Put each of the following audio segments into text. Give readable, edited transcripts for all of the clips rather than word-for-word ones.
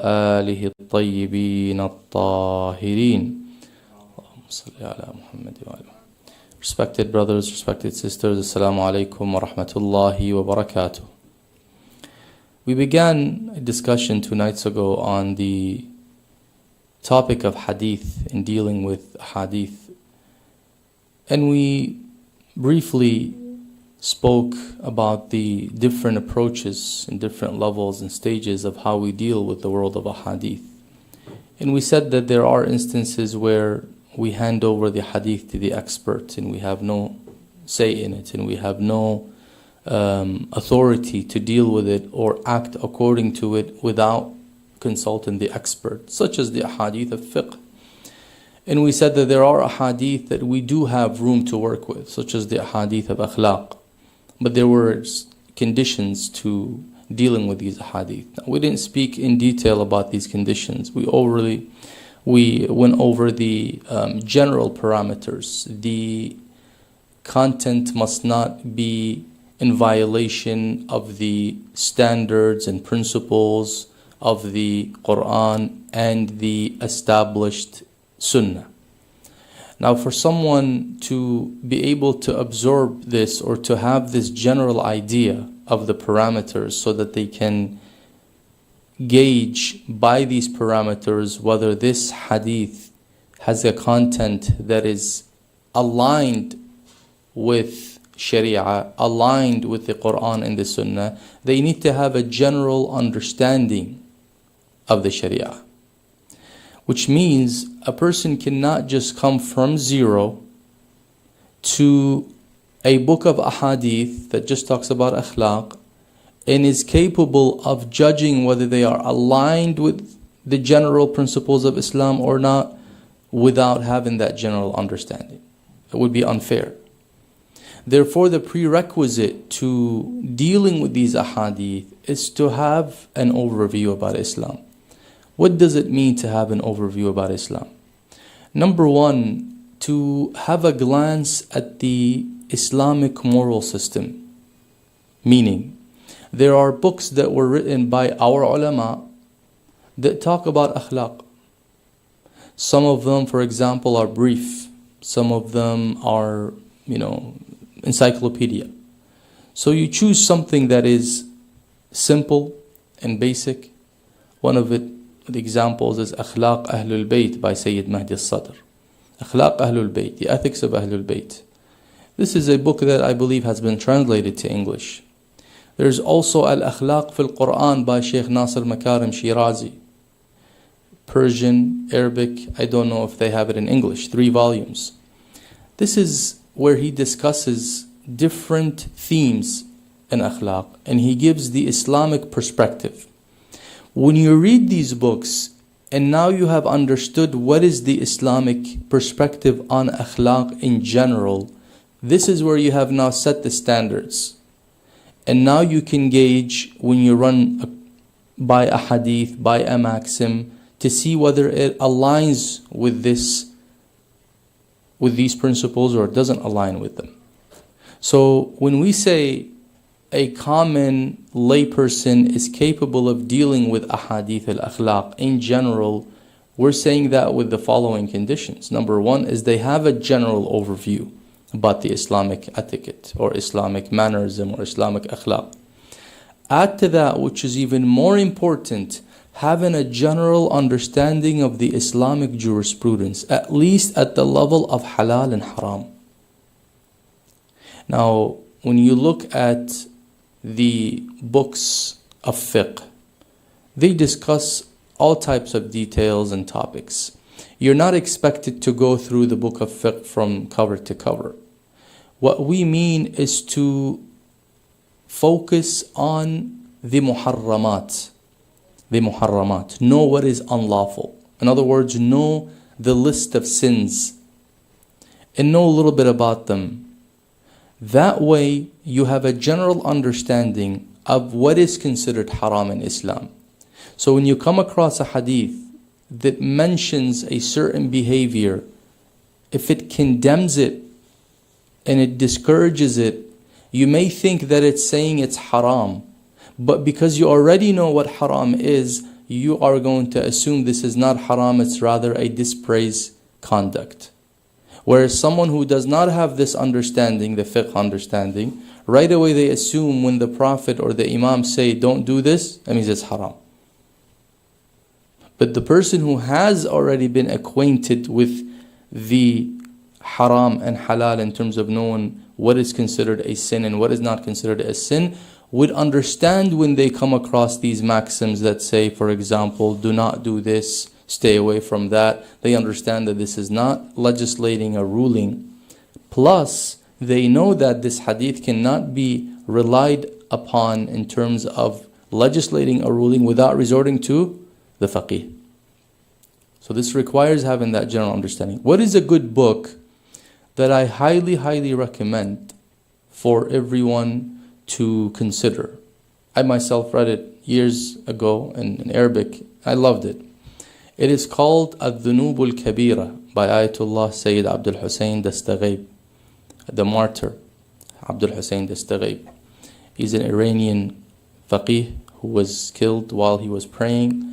آله الطيبين الطاهرين. Respected brothers, respected sisters, Assalamu alaikum wa rahmatullahi wa barakatuh. We began a discussion 2 nights ago on the topic of hadith and dealing with hadith. And we briefly spoke about the different approaches and different levels and stages of how we deal with the world of hadith. And we said that there are instances where we hand over the hadith to the expert and we have no say in it and we have no authority to deal with it or act according to it without consulting the expert, such as the hadith of fiqh. And we said that there are hadith that we do have room to work with, such as the hadith of akhlaq. But there were conditions to dealing with these hadith. Now, we didn't speak in detail about these conditions. We went over the general parameters. The content must not be in violation of the standards and principles of the Quran and the established Sunnah. Now, for someone to be able to absorb this or to have this general idea of the parameters so that they can gauge by these parameters whether this hadith has a content that is aligned with Sharia, aligned with the Quran and the Sunnah, they need to have a general understanding of the Sharia. Which means a person cannot just come from zero to a book of ahadith that just talks about akhlaq and is capable of judging whether they are aligned with the general principles of Islam or not without having that general understanding. It would be unfair. Therefore, the prerequisite to dealing with these ahadith is to have an overview about Islam. What does it mean to have an overview about Islam? Number one, to have a glance at the Islamic moral system. Meaning, there are books that were written by our ulama that talk about akhlaq. Some of them, for example, are brief. Some of them are, encyclopedia. So you choose something that is simple and basic. One of the examples is Akhlaq Ahlul Bayt by Sayyid Mahdi al-Sadr. Akhlaq Ahlul Bayt, the ethics of Ahlul Bayt. This is a book that I believe has been translated to English. There's also Al-Akhlaq fil Quran by Sheikh Nasir Makarim Shirazi. Persian, Arabic, I don't know if they have it in English, 3 volumes. This is where he discusses different themes in akhlaq and he gives the Islamic perspective. When you read these books and now you have understood what is the Islamic perspective on akhlaq in general, this is where you have now set the standards. And now you can gauge when you run by a hadith, by a maxim, to see whether it aligns with these principles or it doesn't align with them. So when we say a common layperson is capable of dealing with ahadith al-akhlaq in general, we're saying that with the following conditions. Number one is they have a general overview about the Islamic etiquette or Islamic mannerism or Islamic akhlaq. Add to that, which is even more important, having a general understanding of the Islamic jurisprudence, at least at the level of halal and haram. Now, when you look at the books of fiqh, they discuss all types of details and topics. You're not expected to go through the book of fiqh from cover to cover. What we mean is to focus on the muharramat. Know what is unlawful. In other words, know the list of sins and know a little bit about them. That way, you have a general understanding of what is considered haram in Islam. So when you come across a hadith that mentions a certain behavior, if it condemns it and it discourages it, you may think that it's saying it's haram. But because you already know what haram is, you are going to assume this is not haram, it's rather a dispraise conduct. Whereas someone who does not have this understanding, the fiqh understanding, right away they assume when the Prophet or the Imam say don't do this, that means it's haram. But the person who has already been acquainted with the haram and halal in terms of knowing what is considered a sin and what is not considered a sin, would understand when they come across these maxims that say, for example, do not do this, stay away from that. They understand that this is not legislating a ruling. Plus, they know that this hadith cannot be relied upon in terms of legislating a ruling without resorting to the faqih. So this requires having that general understanding. What is a good book that I highly, highly recommend for everyone to consider? I myself read it years ago in Arabic. I loved it. It is called Al-Dhunub al-Kabira by Ayatollah Sayyid Abdul Hussein Dastaghaib, the martyr Abdul Hussein Dastaghaib. He's an Iranian faqih who was killed while he was praying,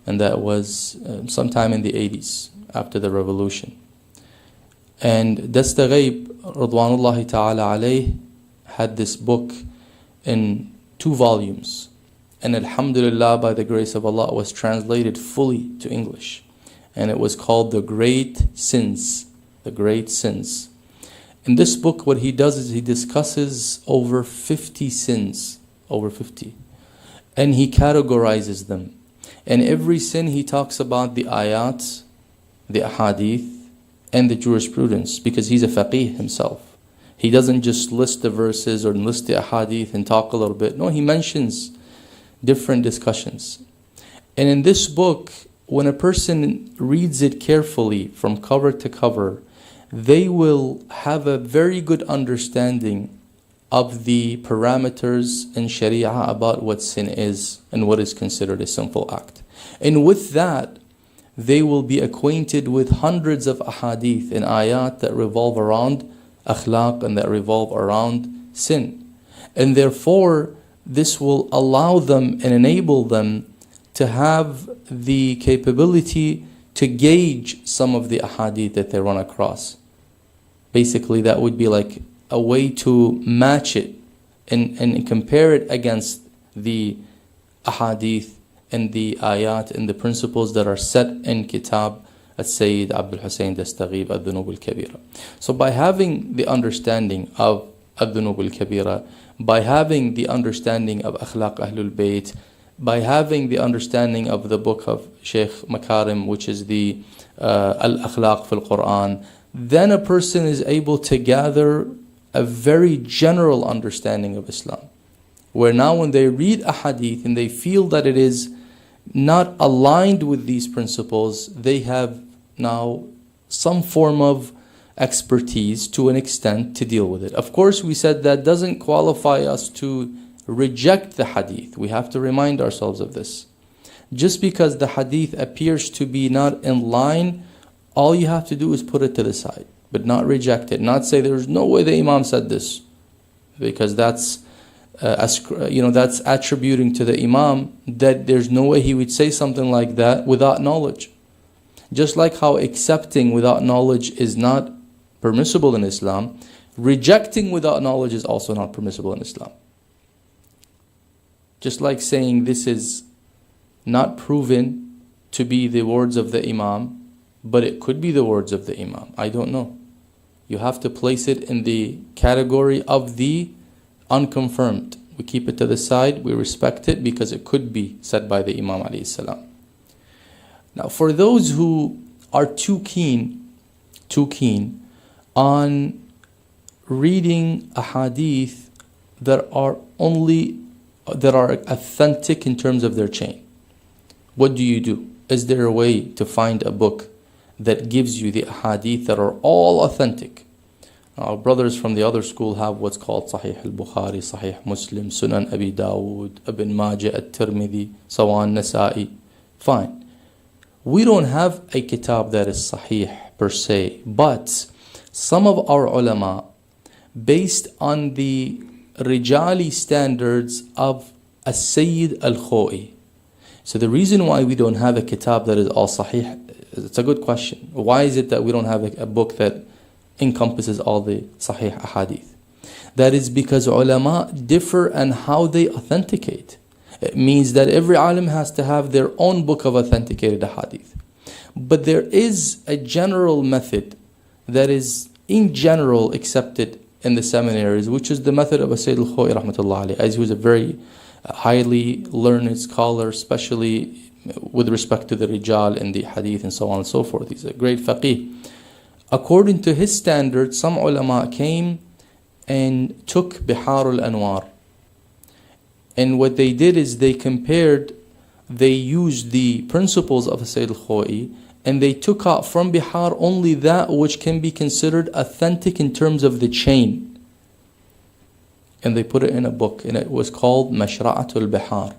and that was sometime in the 80s after the revolution. And Dastaghaib, Radwanullahi ta'ala alayh, had this book in 2 volumes. And alhamdulillah, by the grace of Allah, it was translated fully to English. And it was called The Great Sins. The Great Sins. In this book, what he does is he discusses over 50 sins. Over 50. And he categorizes them. And every sin he talks about the ayat, the ahadith, and the jurisprudence. Because he's a faqih himself. He doesn't just list the verses or list the ahadith and talk a little bit. No, he mentions different discussions. And in this book, when a person reads it carefully from cover to cover, they will have a very good understanding of the parameters in Sharia about what sin is and what is considered a sinful act. And with that, they will be acquainted with hundreds of ahadith and ayat that revolve around akhlaq and that revolve around sin. And therefore, this will allow them and enable them to have the capability to gauge some of the ahadith that they run across. Basically, that would be like a way to match it and compare it against the ahadith and the ayat and the principles that are set in Kitab al-Sayyid Abdul Hussein Dastaghaib Al-Dhunub al-Kabira. So by having the understanding of Al-Dhunub al-Kabira, by having the understanding of Akhlaq Ahlul Bayt, by having the understanding of the book of Sheikh Makarim, which is the Al-Akhlaq fil Quran, then a person is able to gather a very general understanding of Islam. Where now when they read a hadith and they feel that it is not aligned with these principles, they have now some form of expertise to an extent to deal with it. Of course, we said that doesn't qualify us to reject the hadith. We have to remind ourselves of this. Just because the hadith appears to be not in line, all you have to do is put it to the side, but not reject it. Not say there's no way the Imam said this, because that's that's attributing to the Imam that there's no way he would say something like that without knowledge. Just like how accepting without knowledge is not permissible in Islam, rejecting without knowledge is also not permissible in Islam. Just like saying this is not proven to be the words of the Imam, but it could be the words of the Imam. I don't know. You have to place it in the category of the unconfirmed. We keep it to the side, we respect it because it could be said by the Imam alayhi salam. Now for those who are too keen on reading a hadith that are authentic in terms of their chain, what do? Is there a way to find a book that gives you the hadith that are all authentic? Our brothers from the other school have what's called Sahih al-Bukhari, Sahih Muslim, Sunan Abi Dawud, Ibn Majah, At-Tirmidhi, Sawan Nasa'i. Fine. We don't have a kitab that is Sahih per se, but some of our ulama, based on the Rijali standards of As-Sayyid al-Khoi, So the reason why we don't have a kitab that is all sahih, it's a good question. Why is it that we don't have a book that encompasses all the sahih ahadith? That is because ulama differ in how they authenticate. It means that every alim has to have their own book of authenticated ahadith. But there is a general method that is in general accepted in the seminaries, which is the method of Sayyid al-Khoi rahmatullah alayhi, as he was a very highly learned scholar, especially with respect to the rijal and the hadith and so on and so forth. He's a great faqih. According to his standards, some ulama came and took Bihar al-Anwar. And what they did is they used the principles of Sayyid al-Khoi, and they took out from Bihar only that which can be considered authentic in terms of the chain. And they put it in a book, and it was called Mashra'atul Bihar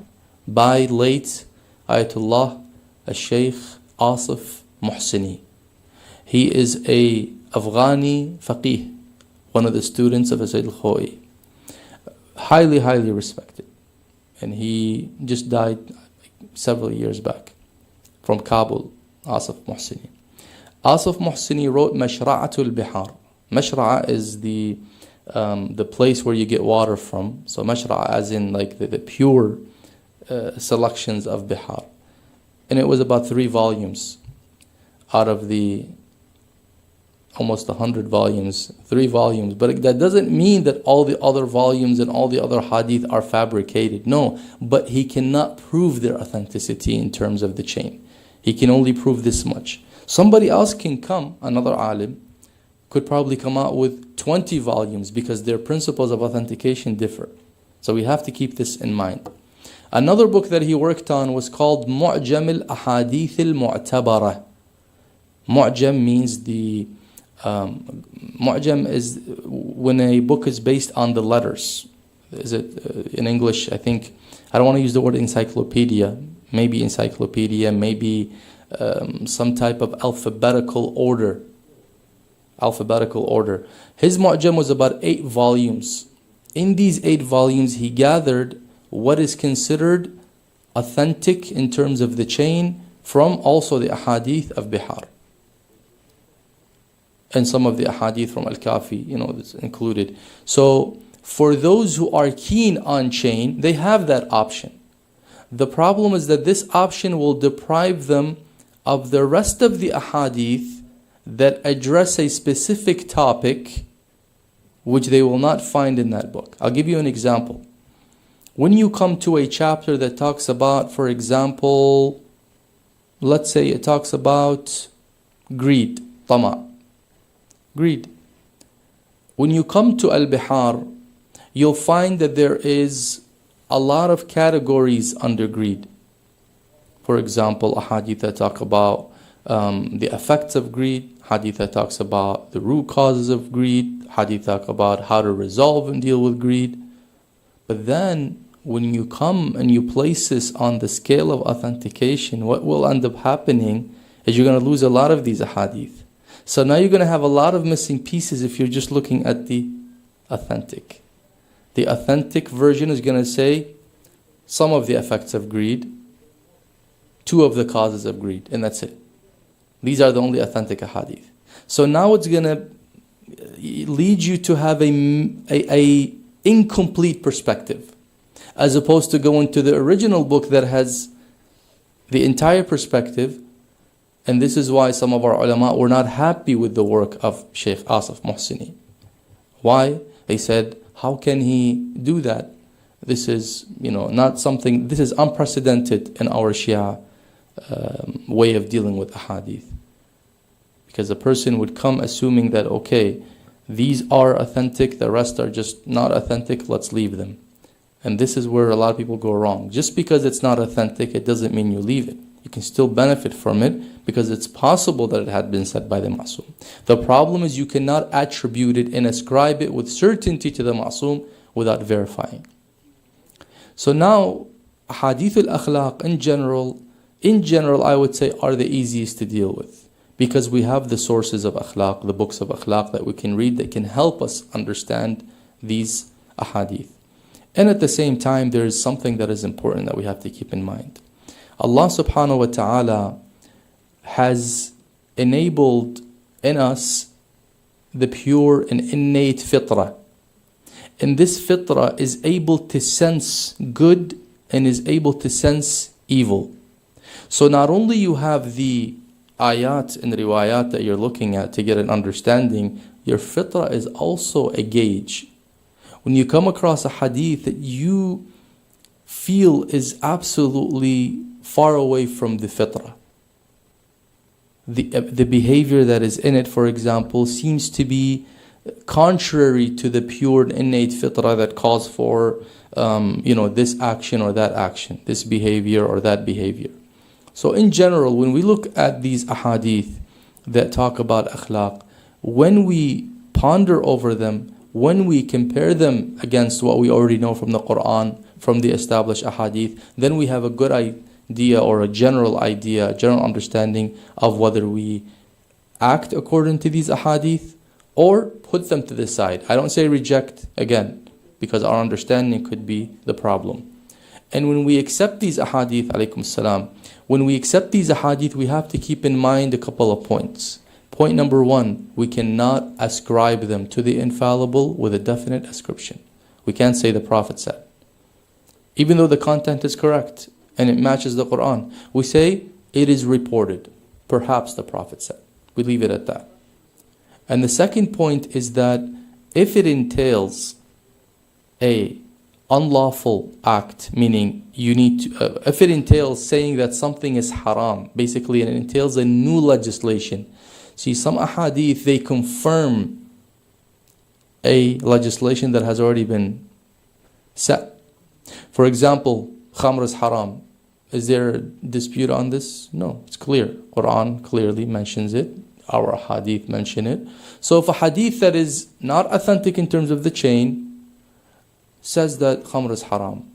by late Ayatollah al-Shaykh Asif Muhsini. He is a Afghani faqih, one of the students of Sayyid al-Khoi. Highly, highly respected. And he just died several years back from Kabul, Asif Muhsini. Asif Muhsini wrote Mashra'atul Bihar. Mashra'a is the place where you get water from. So Mashra'a as in like the pure selections of Bihar. And it was about 3 volumes out of the almost 100 volumes, 3 volumes. But that doesn't mean that all the other volumes and all the other hadith are fabricated. No, but he cannot prove their authenticity in terms of the chain. He can only prove this much. Somebody else can come, another alim, could probably come out with 20 volumes because their principles of authentication differ. So we have to keep this in mind. Another book that he worked on was called Mu'jam al-Ahadith al-Mu'tabara. Mu'jam means the Mu'jam is when a book is based on the letters. Is it in English? I think I don't want to use the word encyclopedia. Maybe encyclopedia, maybe some type of alphabetical order. His Mu'jam was about 8 volumes. In these 8 volumes, he gathered what is considered authentic in terms of the chain from also the ahadith of Bihar. And some of the ahadith from Al-Kafi, that's included. So for those who are keen on chain, they have that option. The problem is that this option will deprive them of the rest of the ahadith that address a specific topic which they will not find in that book. I'll give you an example. When you come to a chapter that talks about, for example, let's say it talks about greed, tama. Greed. When you come to Al-Bihar, you'll find that there is a lot of categories under greed. For example, a hadith that talk about the effects of greed, hadith that talks about the root causes of greed, hadith talk about how to resolve and deal with greed. But then when you come and you place this on the scale of authentication, what will end up happening is you're going to lose a lot of these hadith. So now you're going to have a lot of missing pieces if you're just looking at the authentic. The authentic version is going to say some of the effects of greed, 2 of the causes of greed, and that's it. These are the only authentic ahadith. So now it's going to lead you to have a incomplete perspective, as opposed to going to the original book that has the entire perspective. And this is why some of our ulama were not happy with the work of Shaykh Asif Muhsini. Why? They said, how can he do that? This is, not something, this is unprecedented in our Shia way of dealing with ahadith. Because a person would come assuming that, okay, these are authentic, the rest are just not authentic, let's leave them. And this is where a lot of people go wrong. Just because it's not authentic, it doesn't mean you leave it. You can still benefit from it because it's possible that it had been said by the Ma'soom. The problem is you cannot attribute it and ascribe it with certainty to the Ma'soom without verifying. So now, Hadith al-Akhlaq in general I would say are the easiest to deal with, because we have the sources of Akhlaq, the books of Akhlaq that we can read that can help us understand these ahadith. And at the same time, there is something that is important that we have to keep in mind. Allah subhanahu wa ta'ala has enabled in us the pure and innate fitrah. And this fitrah is able to sense good and is able to sense evil. So not only you have the ayat and riwayat that you're looking at to get an understanding, your fitrah is also a gauge. When you come across a hadith that you feel is absolutely far away from the fitrah, the behavior that is in it, for example, seems to be contrary to the pure and innate fitrah that calls for this action or that action, this behavior or that behavior. So in general, when we look at these ahadith that talk about akhlaq, when we ponder over them, when we compare them against what we already know from the Quran, from the established ahadith, then we have a good idea or a general understanding of whether we act according to these ahadith or put them to the side. I don't say reject, again, because our understanding could be the problem. And when we accept these ahadith, alaykum salam, when we accept these ahadith, we have to keep in mind a couple of points. Point number one, we cannot ascribe them to the infallible with a definite ascription. We can't say the Prophet said. Even though the content is correct and it matches the Quran, we say it is reported. Perhaps the Prophet said. We leave it at that. And the second point is that if it entails a unlawful act, meaning you need to, if it entails saying that something is haram, basically, and it entails a new legislation. See, some ahadith, they confirm a legislation that has already been set. For example, khamr is haram. Is there a dispute on this? No, it's clear. Quran clearly mentions it. Our hadith mention it. So if a hadith that is not authentic in terms of the chain says that khamr is haram,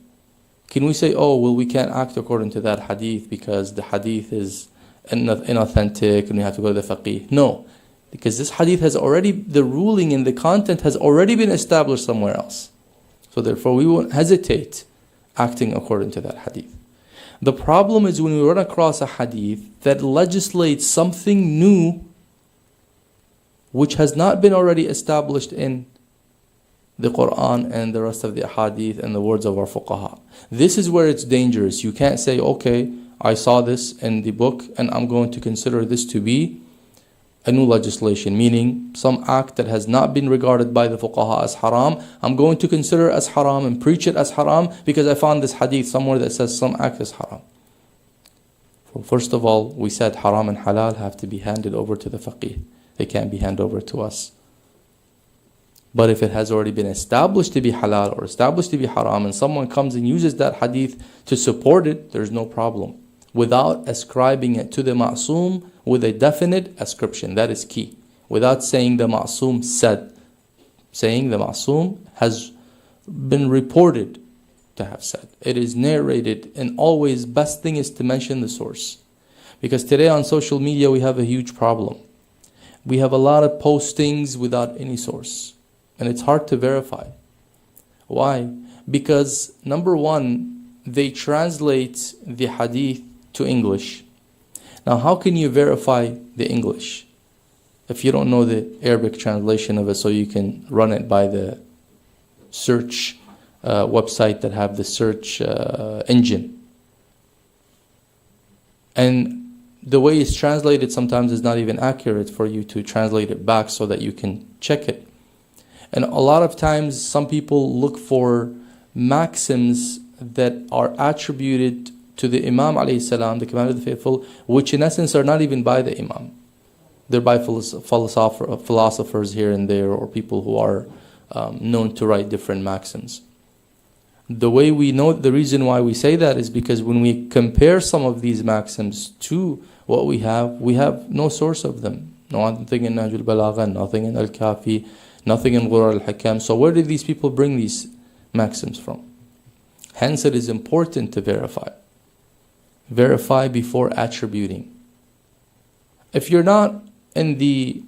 can we say, oh, well, we can't act according to that hadith because the hadith is inauthentic and we have to go to the faqih? No, because this hadith has already, the ruling and the content has already been established somewhere else. So therefore we won't hesitate acting according to that hadith. The problem is when we run across a hadith that legislates something new which has not been already established in the Quran and the rest of the hadith and the words of our fuqaha. This is where it's dangerous. You can't say, okay, I saw this in the book and I'm going to consider this to be a new legislation, meaning some act that has not been regarded by the fuqaha as haram, I'm going to consider it as haram and preach it as haram because I found this hadith somewhere that says some act is haram. Well, first of all, we said haram and halal have to be handed over to the faqih. They can't be handed over to us. But if it has already been established to be halal or established to be haram and someone comes and uses that hadith to support it, there's no problem. Without ascribing it to the ma'soom with a definite ascription. That is key. Without saying the ma'soom said. Saying the ma'soom has been reported to have said. It is narrated, and always best thing is to mention the source. Because today on social media we have a huge problem. We have a lot of postings without any source. And it's hard to verify. Why? Because number one, they translate the hadith to English. Now how can you verify the English if you don't know the Arabic translation of it so you can run it by the search website that have the search engine? And the way it's translated sometimes is not even accurate for you to translate it back so that you can check it. And a lot of times some people look for maxims that are attributed to the Imam alayhi salam, the Commander of the Faithful, which in essence are not even by the Imam. They're by philosophers here and there, or people who are known to write different maxims. The way we know, the reason why we say that is because when we compare some of these maxims to what we have no source of them. Nothing in Nahjul Balagha, nothing in Al-Kafi, nothing in Ghurar al-Hakam. So where did these people bring these maxims from? Hence it is important to verify. Verify before attributing. If you're not in the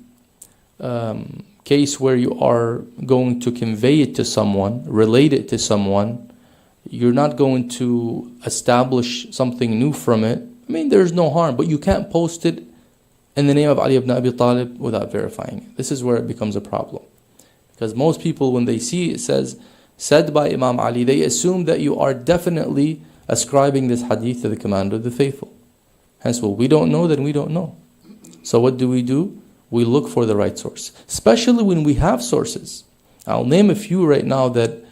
case where you are going to convey it to someone, relate it to someone, You're not going to establish something new from it. I mean, there's no harm, but you can't post it in the name of Ali ibn Abi Talib without verifying it. This is where it becomes a problem. Because most people, when they see it says, said by Imam Ali, they assume that you are definitely ascribing this hadith to the commander of the faithful. Hence, well, we don't know, then we don't know. So what do? We look for the right source. Especially when we have sources. I'll name a few right now that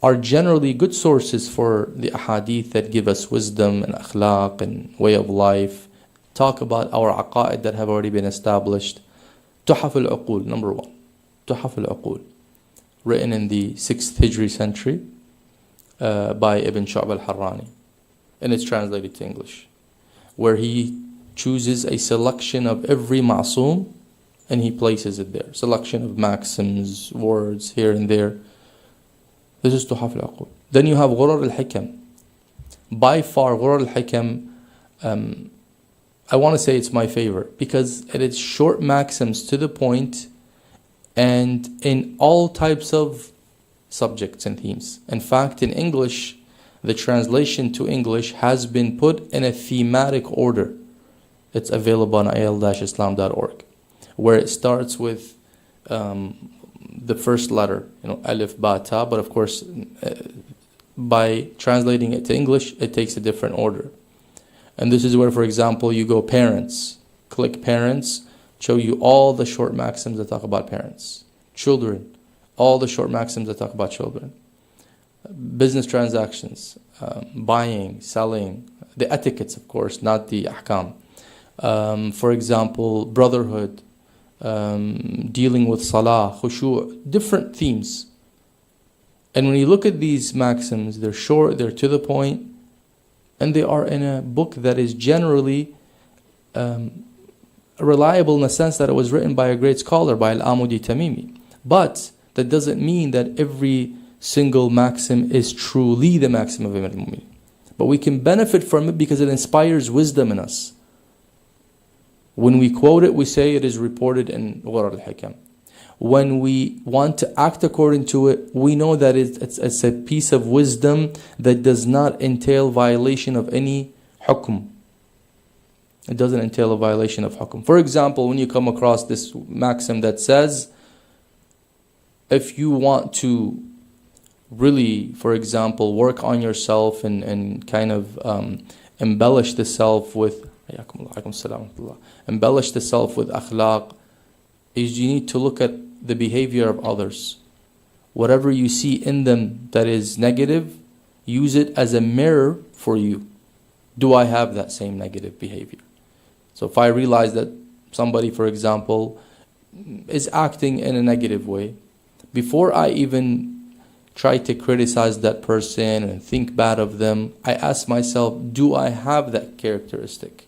are generally good sources for the ahadith that give us wisdom and akhlaq and way of life. Talk about our aqa'id that have already been established. Tuhaf al-Uqul, number one. Tuhaf al-Uqul, written in the 6th Hijri century by Ibn Shu'b al-Harrani. And it's translated to English, where he chooses a selection of every ma'soom and he places it there. Selection of maxims, words here and there. This is Tuhaf al-Uqul. Then you have Ghurar al-Hikam. By far, Ghurar al-Hikam, I want to say it's my favorite because it is short maxims to the point and in all types of subjects and themes. In fact, in English, the translation to English has been put in a thematic order. It's available on al-islam.org, where it starts with the first letter, alif, ba, ta, but of course, by translating it to English, it takes a different order. And this is where, for example, you go parents, click parents, show you all the short maxims that talk about parents. Children, all the short maxims that talk about children. Business transactions, buying, selling, the etiquettes, of course, not the ahkam. For example, brotherhood, dealing with salah, khushu', different themes. And when you look at these maxims, they're short, they're to the point, and they are in a book that is generally reliable in the sense that it was written by a great scholar, by Al-Amudi Tamimi. But that doesn't mean that every single maxim is truly the maxim of Imam al-Mu'minin. But we can benefit from it because it inspires wisdom in us. When we quote it, we say it is reported in Ghurar al-Hikam. When we want to act according to it, we know that it's a piece of wisdom that does not entail violation of any hukm. It doesn't entail a violation of hukm. For example, when you come across this maxim that says, if you want to really, for example, work on yourself and kind of embellish the self with embellish the self with akhlaq, is you need to look at the behavior of others. Whatever you see in them that is negative, use it as a mirror for you. Do I have that same negative behavior? So if I realize that somebody, for example, is acting in a negative way, before I even try to criticize that person and think bad of them, I ask myself, do I have that characteristic?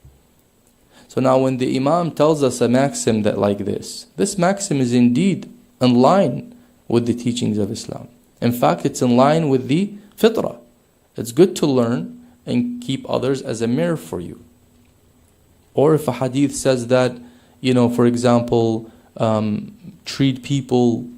So now when the Imam tells us a maxim that like this maxim is indeed in line with the teachings of Islam. In fact, it's in line with the fitrah. It's good to learn and keep others as a mirror for you. Or if a hadith says that, for example, treat people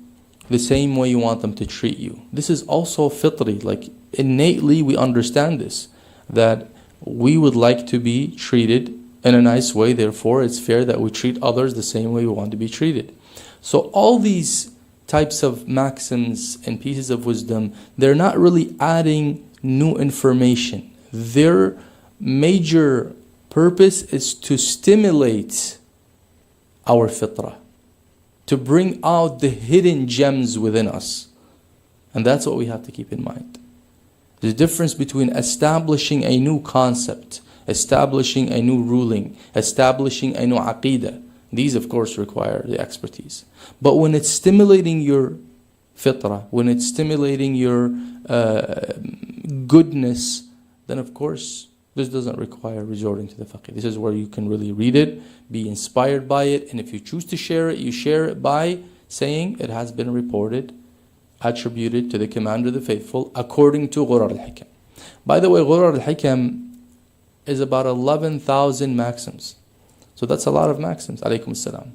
the same way you want them to treat you. This is also fitri, like innately we understand this, that we would like to be treated in a nice way, therefore it's fair that we treat others the same way we want to be treated. So all these types of maxims and pieces of wisdom, they're not really adding new information. Their major purpose is to stimulate our fitrah, to bring out the hidden gems within us. And that's what we have to keep in mind. The difference between establishing a new concept, establishing a new ruling, establishing a new aqidah. These, of course, require the expertise. But when it's stimulating your fitrah, when it's stimulating your goodness, then of course, this doesn't require resorting to the faqih. This is where you can really read it, be inspired by it, and if you choose to share it, you share it by saying it has been reported, attributed to the commander of the faithful, according to Ghurar al-Hikam. By the way, Ghurar al-Hikam is about 11,000 maxims. So that's a lot of maxims. Alaykum as-salam.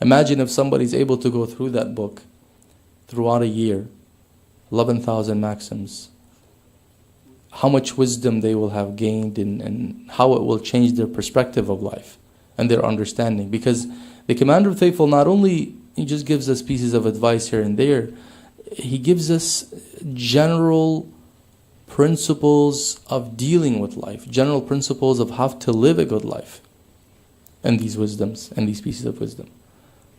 Imagine if somebody's able to go through that book throughout a year, 11,000 maxims. how much wisdom they will have gained, and how it will change their perspective of life and their understanding. Because the Commander of the Faithful, not only he just gives us pieces of advice here and there, he gives us general principles of dealing with life, general principles of how to live a good life, and these wisdoms and these pieces of wisdom.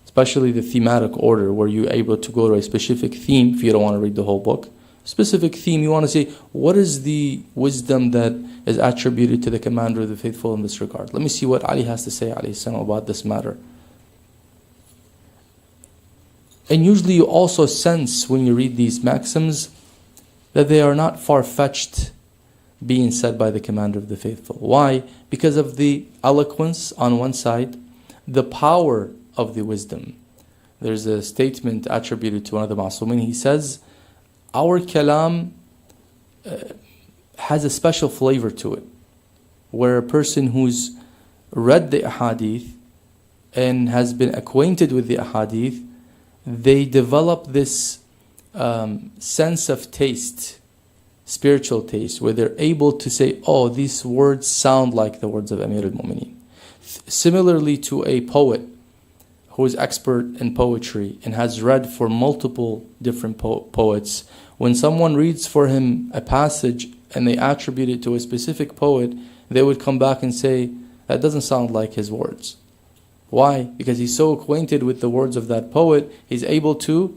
Especially the thematic order, where you're able to go to a specific theme if you don't want to read the whole book. Specific theme, you want to say, what is the wisdom that is attributed to the Commander of the Faithful in this regard? Let me see what Ali has to say, alayhi salam, about this matter. And usually you also sense when you read these maxims that they are not far-fetched being said by the Commander of the Faithful. Why? Because of the eloquence on one side, the power of the wisdom. There's a statement attributed to one of the Ma'sumin. He says, our kalam has a special flavor to it, where a person who's read the ahadith and has been acquainted with the ahadith, they develop this sense of taste, spiritual taste, where they're able to say, oh, these words sound like the words of Amir al-Mu'mineen. Similarly to a poet who is expert in poetry and has read for multiple different poets, when someone reads for him a passage and they attribute it to a specific poet, they would come back and say, that doesn't sound like his words. Why? Because he's so acquainted with the words of that poet, he's able to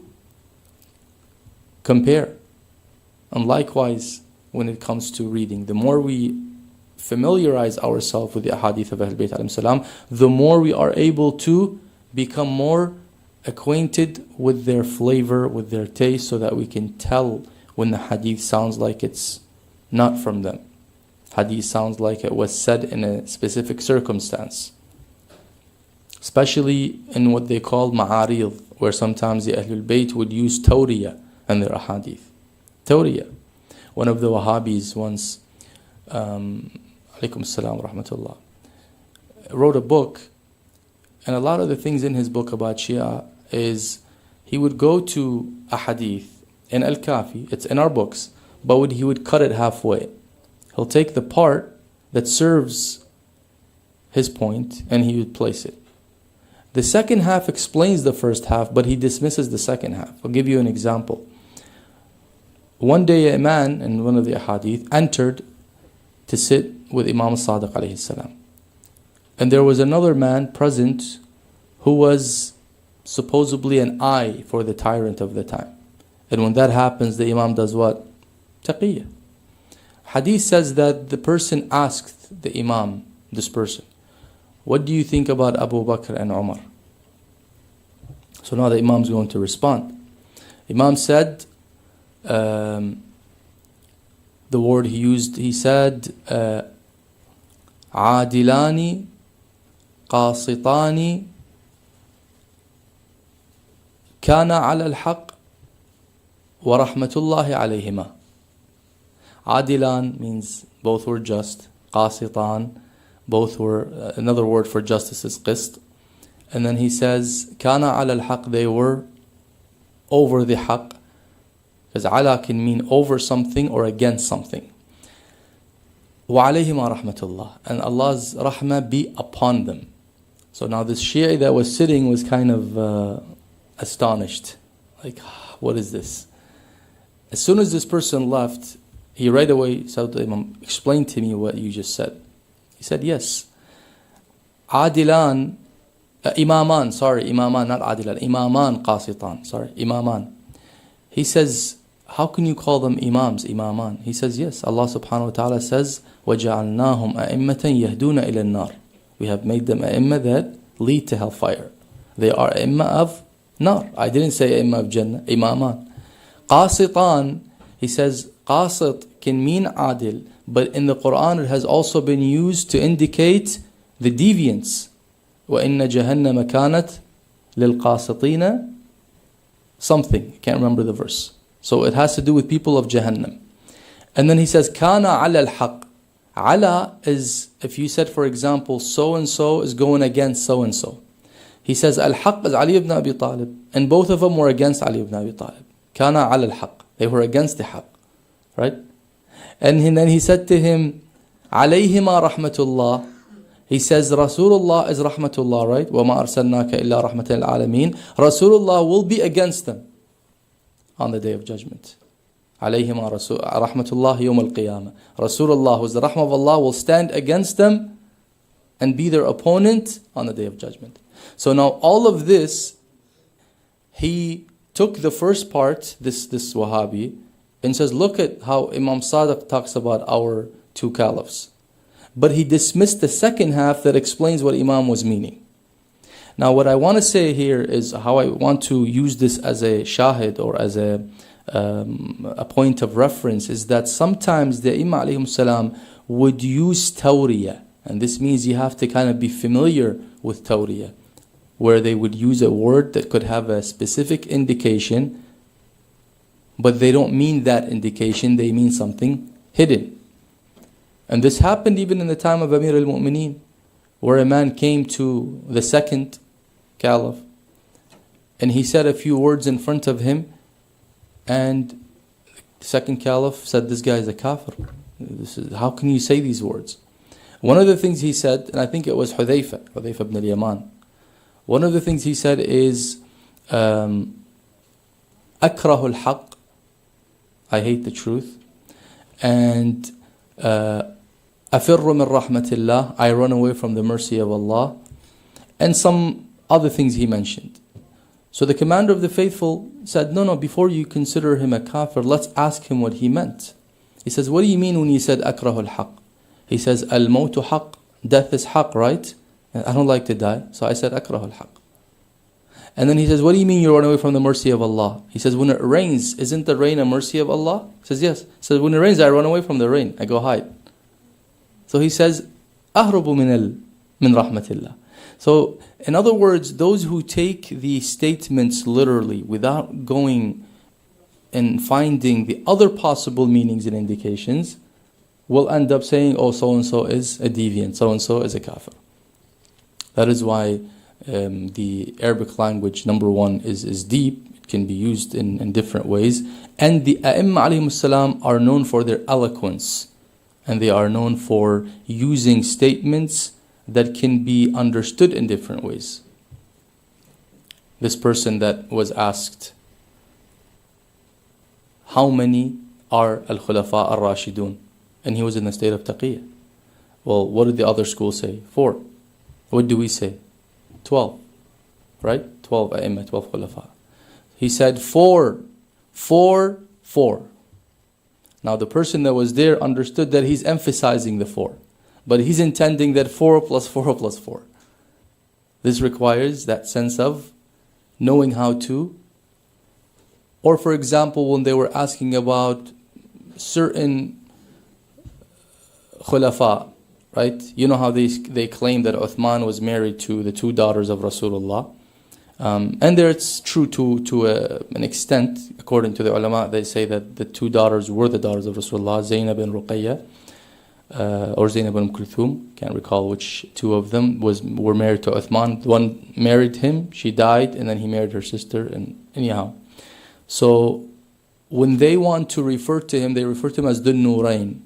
compare. And likewise, when it comes to reading, the more we familiarize ourselves with the ahadith of Ahlul Bayt alayhim salam, the more we are able to become more acquainted with their flavor, with their taste, so that we can tell when the hadith sounds like it's not from them. Hadith sounds like it was said in a specific circumstance. Especially in what they call ma'arid, where sometimes the Ahlul Bayt would use tawriya in their ahadith. Tawriya. One of the Wahhabis once, alaykum salam wa rahmatullah, wrote a book, and a lot of the things in his book about Shia is he would go to a hadith in Al-Kafi, it's in our books, but he would cut it halfway. He'll take the part that serves his point and he would place it. The second half explains the first half, but he dismisses the second half. I'll give you an example. One day a man in one of the ahadith entered to sit with Imam Sadiq alayhi salam. And there was another man present who was supposedly an eye for the tyrant of the time. And when that happens, the Imam does what? Taqiyya. Hadith says that the person asked the Imam, this person, what do you think about Abu Bakr and Umar? So now the Imam is going to respond. Imam said, the word he used, he said, عادلان قاسطان كان على الحق ورحمة الله عليهما. Adilan means both were just. Qasitan, both were, another word for justice is qist. And then he says, Kana ala al-haq, they were over the haq. Because ala can mean over something or against something. Wa alayhima rahmatullah. And Allah's rahmah be upon them. So now this Shi'i that was sitting was kind of astonished. Like, what is this? As soon as this person left, he right away said to Imam, explain to me what you just said. He said, yes. Imaman, not Adilan, Imaman Qasitan, Imaman. He says, how can you call them Imams, Imaman? He says, yes, Allah subhanahu wa ta'ala says, وَجَعَلْنَاهُمْ أَئِمَّةً يَهْدُونَ إِلَى النَّارِ. We have made them A'imma that lead to hellfire. They are A'imma of Nar. I didn't say A'imma of Jannah, Imaman. Qasitan, he says, Qasit can mean Adil, but in the Quran it has also been used to indicate the deviance. وَإِنَّ جَهَنَّمَ كَانَتْ لِلْقَاسِطِينَ something, I can't remember the verse. So it has to do with people of Jahannam. And then he says, Kana ala al-haq. Ala is, if you said, for example, so-and-so is going against so-and-so. He says, al-haq is Ali ibn Abi Talib. And both of them were against Ali ibn Abi Talib. Kana ala al-haq. They were against the haq. Right? And then he said to him, alayhima rahmatullah. He says Rasulullah is rahmatullah, right? وَمَا أَرْسَلْنَاكَ إِلَّا رَحْمَةً لِلْعَالَمِينَ. Rasulullah will be against them on the day of judgment. Alayhima rahmatullah yawm al-qiyamah. Rasulullah, who is the rahmah of Allah, will stand against them and be their opponent on the day of judgment. So now all of this, he took the first part, this Wahhabi, and says, look at how Imam Sadiq talks about our two caliphs. But he dismissed the second half that explains what Imam was meaning. Now what I want to say here is how I want to use this as a shahid or as a point of reference is that sometimes the Imam alayhim salam would use tawriyah. And this means you have to kind of be familiar with tawriyah, where they would use a word that could have a specific indication, but they don't mean that indication, they mean something hidden. And this happened even in the time of Amir al-Mu'mineen, where a man came to the second caliph and he said a few words in front of him, and the second caliph said, this guy is a kafir. How can you say these words? One of the things he said, and I think it was Hudayfa ibn al-Yaman, one of the things he said is, أكره الحق, I hate the truth, and أفر من رحمة الله, I run away from the mercy of Allah, and some other things he mentioned. So the commander of the faithful said, no, before you consider him a kafir, let's ask him what he meant. He says, what do you mean when you said أكره الحق? He says, al-mawtu haq, death is haq, right? I don't like to die, so I said أكره الحق. And then he says, what do you mean you run away from the mercy of Allah? He says, when it rains, isn't the rain a mercy of Allah? He says, yes. He says, when it rains, I run away from the rain. I go hide. So he says, أهرب من رحمة الله. So, in other words, those who take the statements literally without going and finding the other possible meanings and indications will end up saying, oh, so-and-so is a deviant, so-and-so is a kafir. That is why the Arabic language, number one, is deep. It can be used in different ways. And the A'imma alayhim salam are known for their eloquence. And they are known for using statements that can be understood in different ways. This person that was asked, how many are al-Khulafa al-Rashidun? And he was in the state of taqiyya. Well, what did the other school say? 4. What do we say? 12. Right? 12 a'imma, 12 khulafa. He said 4. Now the person that was there understood that he's emphasizing the 4. But he's intending that 4 plus 4 plus 4. This requires that sense of knowing how to. Or for example, when they were asking about certain khulafa, right? You know how they claim that Uthman was married to the 2 daughters of Rasulullah. And there it's true to an extent. According to the ulama, they say that the 2 daughters were the daughters of Rasulullah, Zainab and Ruqayya, or Zainab and Kulthum. Can't recall which 2 of them were married to Uthman. One married him, she died, and then he married her sister. And anyhow, so when they want to refer to him, they refer to him as Dun Nurayn,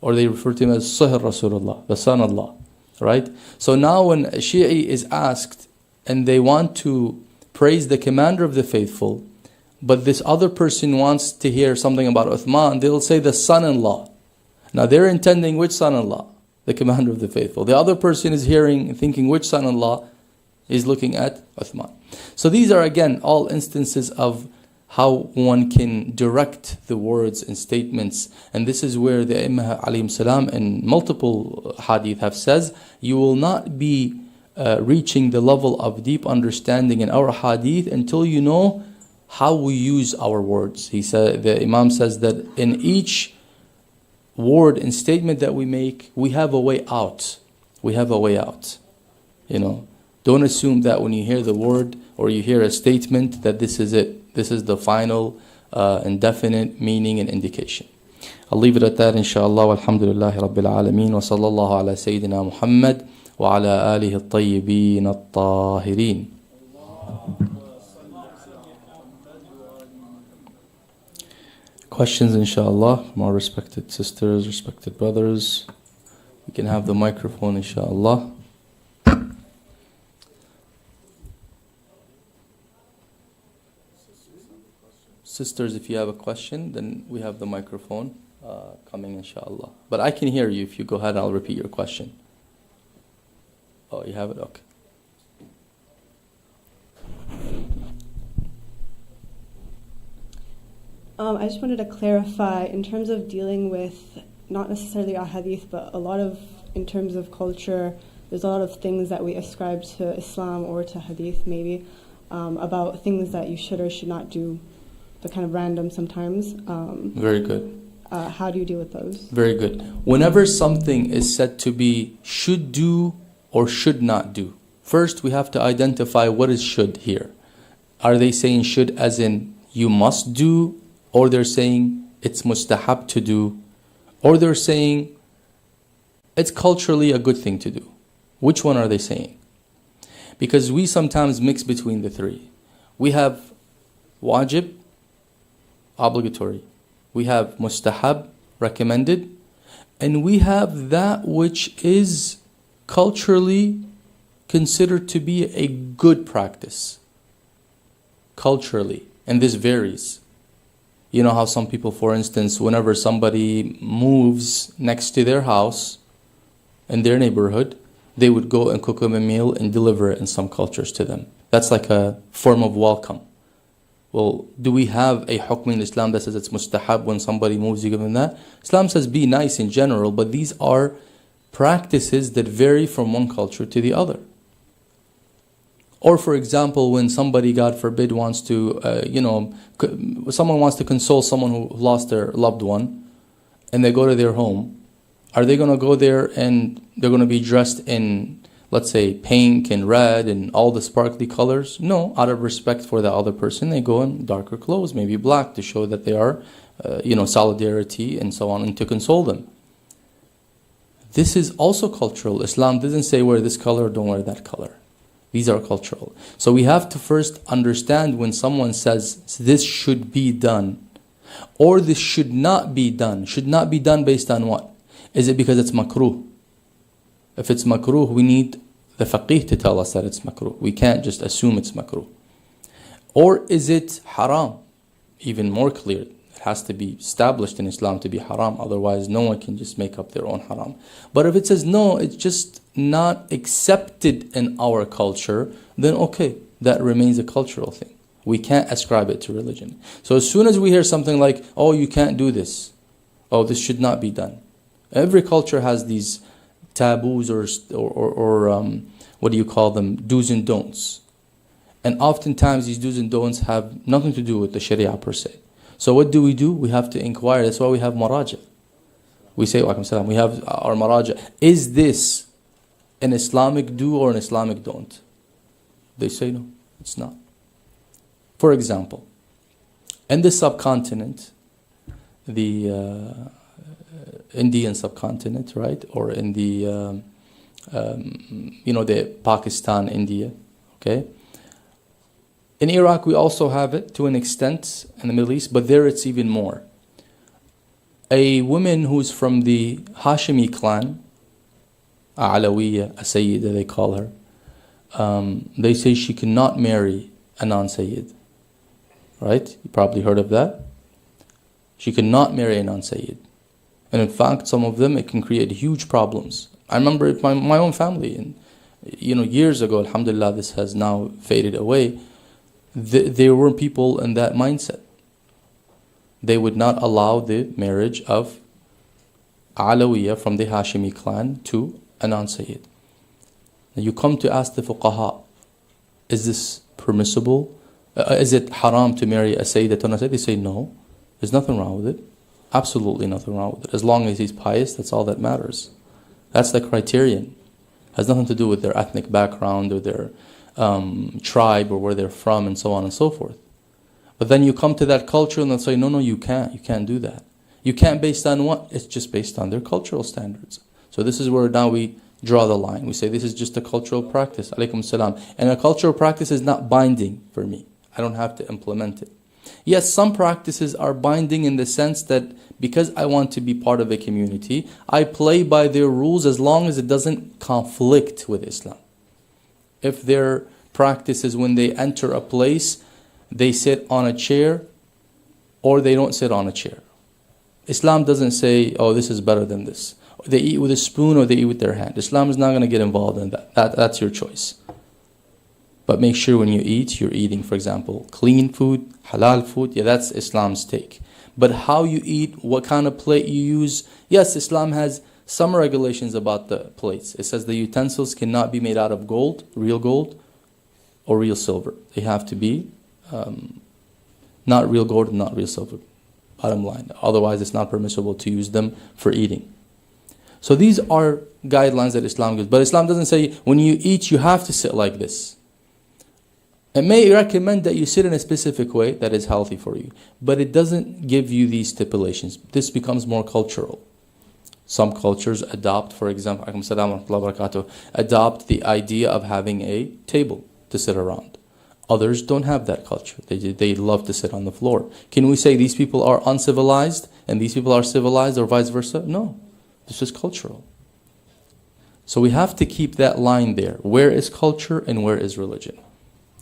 or they refer to him as Sihr Rasulullah, the son of Allah, right? So now when a Shi'i is asked and they want to praise the commander of the faithful, but this other person wants to hear something about Uthman, they'll say the son-in-law. Now they're intending which son-in-law? The commander of the faithful. The other person is hearing and thinking which son-in-law is looking at Uthman. So these are again all instances of how one can direct the words and statements. And this is where the Imam alayhim salam and multiple hadith have says, you will not be reaching the level of deep understanding in our hadith until you know how we use our words. He said, the Imam says that in each word and statement that we make, we have a way out. We have a way out. Don't assume that when you hear the word or you hear a statement that this is it. This is the final and definite meaning and indication. I'll leave it at that, inshallah. Alhamdulillahi Rabbil Alameen. Wa sallallahu ala Sayyidina Muhammad wa ala alihi al-tayyibin al-tahirin. questions, inshallah, from our respected sisters, respected brothers. We can have the microphone, inshallah. Sisters, if you have a question, then we have the microphone coming, inshallah. But I can hear you. If you go ahead, I'll repeat your question. Oh, you have it? Okay. I just wanted to clarify, in terms of dealing with, not necessarily a hadith, but in terms of culture, there's a lot of things that we ascribe to Islam or to hadith maybe, about things that you should or should not do. They're kind of random sometimes. Very good. How do you deal with those? Very good. Whenever something is said to be should do or should not do, first we have to identify what is should here. Are they saying should as in you must do, or they're saying it's mustahab to do, or they're saying it's culturally a good thing to do? Which one are they saying? Because we sometimes mix between the three. We have wajib, obligatory. We have mustahab, recommended. And we have that which is culturally considered to be a good practice. Culturally. And this varies. You know how some people, for instance, whenever somebody moves next to their house in their neighborhood, they would go and cook them a meal and deliver it in some cultures to them. That's like a form of welcome. Well, do we have a hukm in Islam that says it's mustahab when somebody moves, you give them that? Islam says be nice in general, but these are practices that vary from one culture to the other. Or for example, when somebody, God forbid, wants to, someone wants to console someone who lost their loved one, and they go to their home, are they going to go there and they're going to be dressed in, let's say, pink and red and all the sparkly colors? No, out of respect for the other person, they go in darker clothes, maybe black, to show that they are, solidarity and so on, and to console them. This is also cultural. Islam doesn't say wear this color, don't wear that color. These are cultural. So we have to first understand when someone says this should be done or this should not be done. Should not be done based on what? Is it because it's makruh? If it's makruh, we need the faqih to tell us that it's makruh. We can't just assume it's makruh. Or is it haram? Even more clear. It has to be established in Islam to be haram. Otherwise, no one can just make up their own haram. But if it says no, it's just not accepted in our culture, then okay, that remains a cultural thing. We can't ascribe it to religion. So as soon as we hear something like, oh, you can't do this. Oh, this should not be done. Every culture has these taboos or what do you call them? Do's and don'ts. And oftentimes these do's and don'ts have nothing to do with the Sharia per se. So what do? We have to inquire. That's why we have maraja. We say, we have our maraja. Is this an Islamic do or an Islamic don't? They say no, it's not. For example, in the subcontinent, the Indian subcontinent, right? Or in the, the Pakistan, India, okay? In Iraq, we also have it to an extent in the Middle East, but there it's even more. A woman who's from the Hashimi clan, Alawiyya, a Sayyida they call her, they say she cannot marry a non-Sayyid. Right? You probably heard of that. She cannot marry a non-Sayyid. And in fact, some of them, it can create huge problems. I remember it, my own family, and years ago, alhamdulillah, this has now faded away. There were people in that mindset. They would not allow the marriage of Alawiyya from the Hashimi clan to a non-Sayyid. Now you come to ask the fuqaha, is this permissible? Is it haram to marry a Sayyid to a non-Sayyid? They say no, there's nothing wrong with it. Absolutely nothing wrong with it. As long as he's pious, that's all that matters. That's the criterion. It has nothing to do with their ethnic background or their tribe or where they're from and so on and so forth. But then you come to that culture and they'll say, no, you can't do that. You can't based on what? It's just based on their cultural standards. So this is where now we draw the line. We say this is just a cultural practice. Alaykum salam. And a cultural practice is not binding for me. I don't have to implement it. Yes, some practices are binding in the sense that because I want to be part of a community, I play by their rules as long as it doesn't conflict with Islam. If their practice is when they enter a place, they sit on a chair or they don't sit on a chair. Islam doesn't say, oh, this is better than this. They eat with a spoon or they eat with their hand. Islam is not going to get involved in that. That's your choice. But make sure when you eat, you're eating, for example, clean food, halal food. Yeah, that's Islam's take. But how you eat, what kind of plate you use. Yes, Islam has some regulations about the plates. It says the utensils cannot be made out of gold, real gold, or real silver. They have to be not real gold and not real silver. Bottom line. Otherwise, it's not permissible to use them for eating. So these are guidelines that Islam gives. But Islam doesn't say when you eat, you have to sit like this. It may recommend that you sit in a specific way that is healthy for you. But it doesn't give you these stipulations. This becomes more cultural. Some cultures adopt, for example, adopt the idea of having a table to sit around. Others don't have that culture. They love to sit on the floor. Can we say these people are uncivilized and these people are civilized or vice versa? No. This is cultural. So we have to keep that line there. Where is culture and where is religion?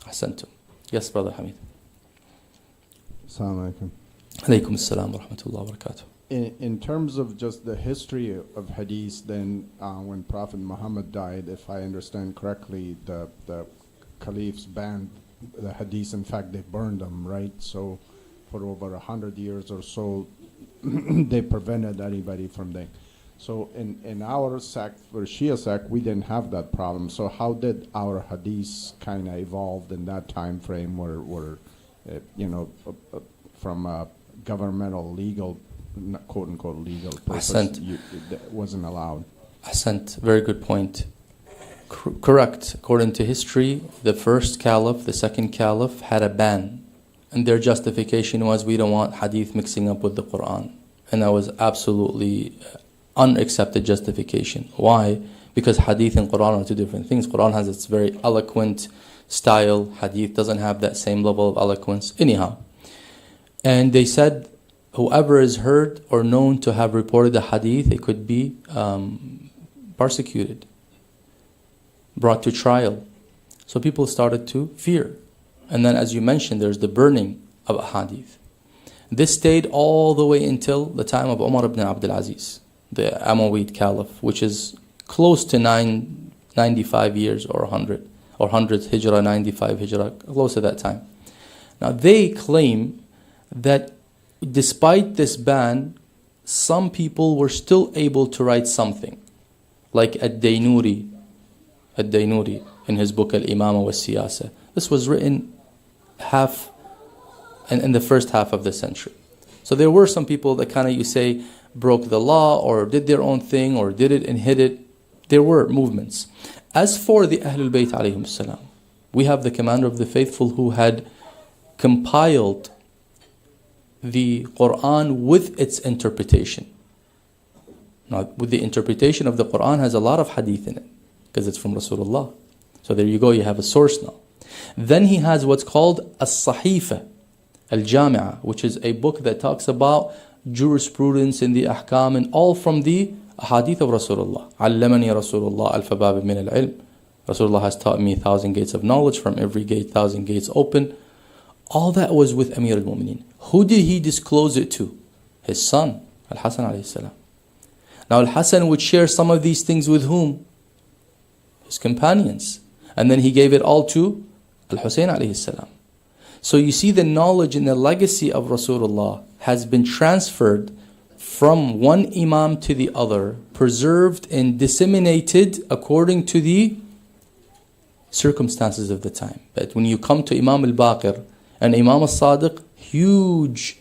Ahsantum. Yes, Brother Hamid. Assalamu alaikum. Alaykum assalam wa rahmatullahi wa barakatuh. In terms of just the history of hadith, then when Prophet Muhammad died, if I understand correctly, the caliphs banned the hadith. In fact, they burned them, right? So for over 100 years or so, they prevented anybody from them. So in our sect, for Shia sect, we didn't have that problem. So how did our hadith kind of evolve in that time frame where from a governmental legal, quote unquote legal purpose, it wasn't allowed? Ahsant, very good point. Correct. According to history, the first caliph, the second caliph had a ban. And their justification was, we don't want hadith mixing up with the Quran. And that was absolutely unaccepted justification. Why? Because hadith and Quran are two different things. Quran has its very eloquent style. Hadith doesn't have that same level of eloquence. Anyhow. And they said, whoever is heard or known to have reported the hadith, it could be persecuted, brought to trial. So people started to fear. And then, as you mentioned, there's the burning of a hadith. This stayed all the way until the time of Umar ibn Abdul Aziz, the Umayyad Caliph, which is close to 95 years or 100, or 100 Hijrah, 95 Hijrah, close to that time. Now they claim that despite this ban, some people were still able to write something, like Ad-Daynuri in his book Al-Imama wa Siyasa. This was written in the first half of the century. So there were some people that kind of, you say, broke the law or did their own thing or did it and hid it. There were movements. As for the Ahlul Bayt alayhim salam, we have the commander of the faithful who had compiled the Quran with its interpretation. Now, with the interpretation of the Quran has a lot of hadith in it because it's from Rasulullah. So there you go, you have a source now. Then he has what's called As-Sahifa Al-Jami'ah, which is a book that talks about jurisprudence and the ahkam and all from the hadith of Rasulullah. Allamani Rasulullah al-fabab min al-ilm. Rasulullah has taught me 1,000 gates of knowledge, from every gate 1,000 gates open. All that was with Amir al-Mu'mineen. Who did he disclose it to? His son, Al-Hasan alayhi salam. Now Al-Hasan would share some of these things with whom? His companions. And then he gave it all to Al-Husayn alayhi salam. So you see, the knowledge and the legacy of Rasulullah has been transferred from one imam to the other, preserved and disseminated according to the circumstances of the time. But when you come to Imam al-Baqir and Imam al-Sadiq, huge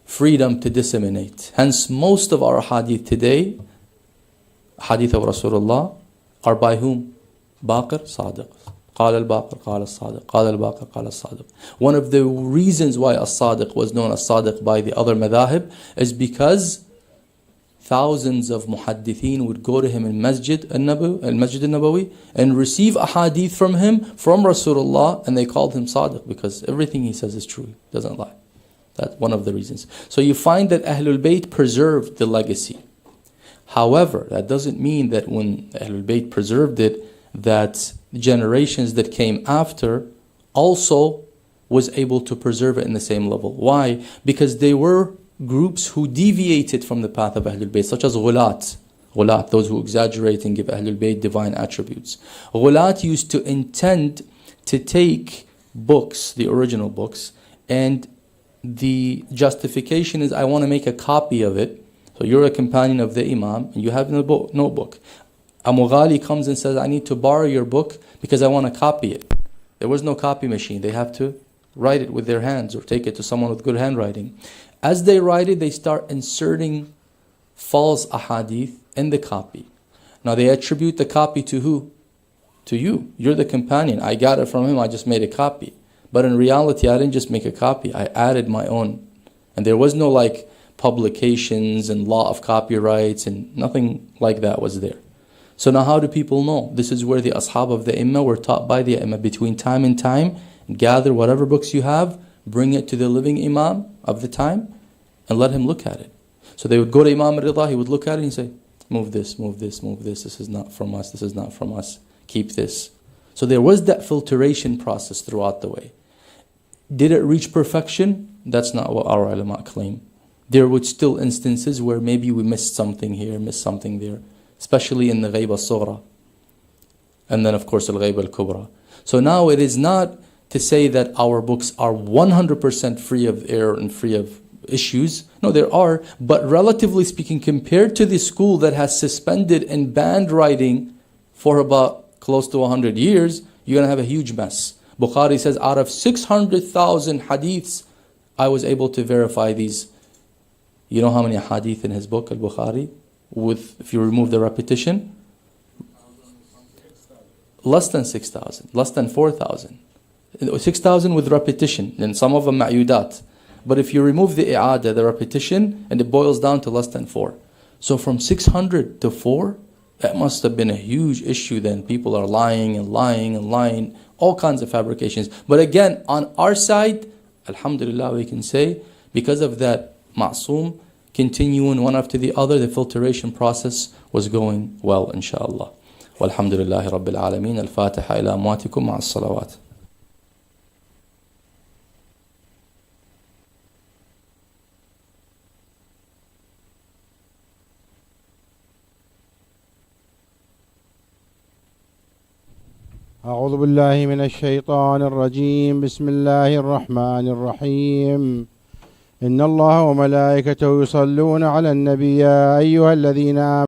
freedom to disseminate. Hence, most of our hadith today, hadith of Rasulullah, are by whom? Baqir, Sadiq. قال الباقر قال الصادق قال الباقر قال الصادق. One of the reasons why As-Sadiq was known as Sadiq by the other madhahib is because thousands of muhaddithin would go to him in Masjid al-Nabawi and receive a hadith from him, from Rasulullah, and they called him Sadiq because everything he says is true, he doesn't lie. That's one of the reasons. So you find that Ahlul Bayt preserved the legacy. However, that doesn't mean that when Ahlul Bayt preserved it, that generations that came after also was able to preserve it in the same level. Why? Because they were groups who deviated from the path of Ahlul Bayt, such as Ghulat, those who exaggerate and give Ahlul Bayt divine attributes. Ghulat used to intend to take books, the original books, and the justification is, I want to make a copy of it. So you're a companion of the Imam, and you have a notebook. A Mughali comes and says, I need to borrow your book because I want to copy it. There was no copy machine. They have to write it with their hands or take it to someone with good handwriting. As they write it, they start inserting false ahadith in the copy. Now they attribute the copy to who? To you. You're the companion. I got it from him, I just made a copy. But in reality, I didn't just make a copy. I added my own. And there was no like publications and law of copyrights and nothing like that was there. So now how do people know? This is where the ashab of the Imam were taught by the Imam between time and time. Gather whatever books you have, bring it to the living Imam of the time, and let him look at it. So they would go to Imam Rida, he would look at it and say, move this, move this, move this, this is not from us, this is not from us, keep this. So there was that filtration process throughout the way. Did it reach perfection? That's not what our ulama claim. There would still instances where maybe we missed something here, missed something there, especially in the Ghayb al-Sughra. And then of course al-Ghayb al-Kubra. So now it is not to say that our books are 100% free of error and free of issues. No, there are, but relatively speaking, compared to the school that has suspended and banned writing for about close to 100 years, you're going to have a huge mess. Bukhari says, out of 600,000 hadiths, I was able to verify these. You know how many hadith in his book, Al-Bukhari? If you remove the repetition? Less than 6,000, less than 4,000. 6,000 with repetition, and some of them ma'yudat. But if you remove the i'ada, the repetition, and it boils down to less than 4. So from 600 to 4, that must have been a huge issue then. People are lying and lying and lying, all kinds of fabrications. But again, on our side, alhamdulillah, we can say, because of that ma'soom, continuing one after the other, the filtration process was going well, inshallah. Walhamdulillahi Rabbil Alameen. Al-Fatiha ila amwatikum ma'as salawat. أعوذ بالله من الشيطان الرجيم بسم الله الرحمن الرحيم إن الله وملائكته يصلون على النبي يا أيها الذين آمنوا